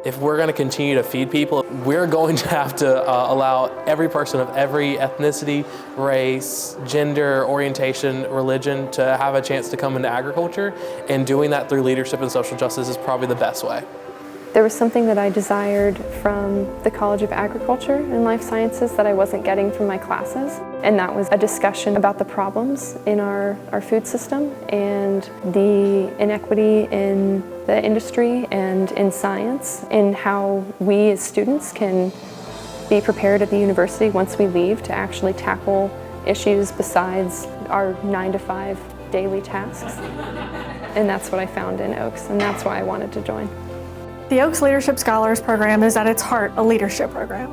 If we're going to continue to feed people, we're going to have to allow every person of every ethnicity, race, gender, orientation, religion to have a chance to come into agriculture, and doing that through leadership and social justice is probably the best way. There was something that I desired from the College of Agriculture and Life Sciences that I wasn't getting from my classes, and that was a discussion about the problems in our food system and the inequity in the industry and in science, and how we as students can be prepared at the university once we leave to actually tackle issues besides our 9-to-5 daily tasks. And that's what I found in Oaks, and that's why I wanted to join. The Oaks Leadership Scholars Program is at its heart a leadership program.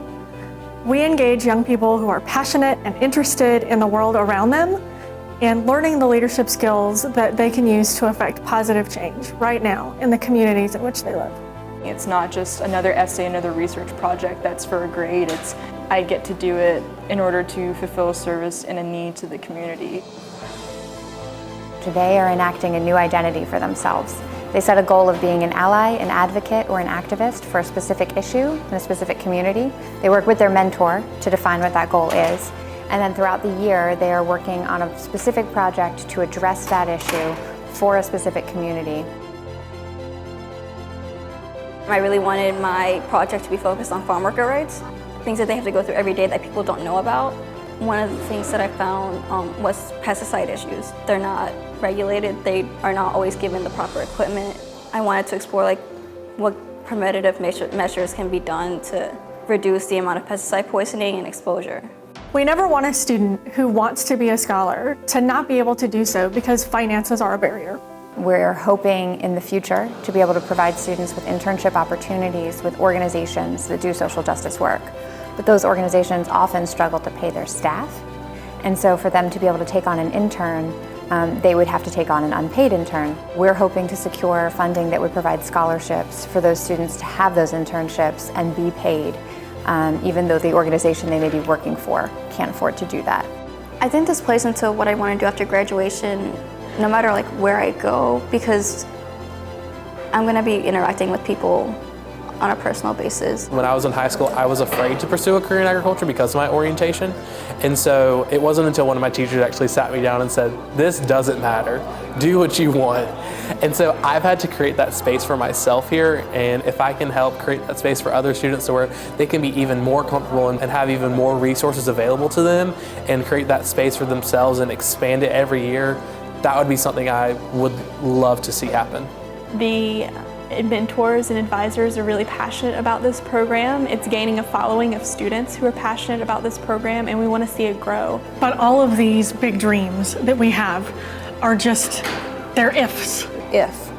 We engage young people who are passionate and interested in the world around them and learning the leadership skills that they can use to affect positive change right now in the communities in which they live. It's not just another essay, another research project that's for a grade. I get to do it in order to fulfill a service and a need to the community. They are enacting a new identity for themselves. They set a goal of being an ally, an advocate, or an activist for a specific issue in a specific community. They work with their mentor to define what that goal is. And then throughout the year, they are working on a specific project to address that issue for a specific community. I really wanted my project to be focused on farm worker rights, things that they have to go through every day that people don't know about. One of the things that I found was pesticide issues. They're not regulated, they are not always given the proper equipment. I wanted to explore what preventative measures can be done to reduce the amount of pesticide poisoning and exposure. We never want a student who wants to be a scholar to not be able to do so because finances are a barrier. We're hoping in the future to be able to provide students with internship opportunities with organizations that do social justice work. But those organizations often struggle to pay their staff. And so for them to be able to take on an intern, they would have to take on an unpaid intern. We're hoping to secure funding that would provide scholarships for those students to have those internships and be paid, even though the organization they may be working for can't afford to do that. I think this plays into what I want to do after graduation, no matter where I go, because I'm going to be interacting with people on a personal basis. When I was in high school, I was afraid to pursue a career in agriculture because of my orientation. And so it wasn't until one of my teachers actually sat me down and said, "This doesn't matter, do what you want." And so I've had to create that space for myself here, and if I can help create that space for other students so where they can be even more comfortable and have even more resources available to them and create that space for themselves and expand it every year, that would be something I would love to see happen. The mentors and advisors are really passionate about this program. It's gaining a following of students who are passionate about this program, and we want to see it grow. But all of these big dreams that we have are just, they're ifs. If.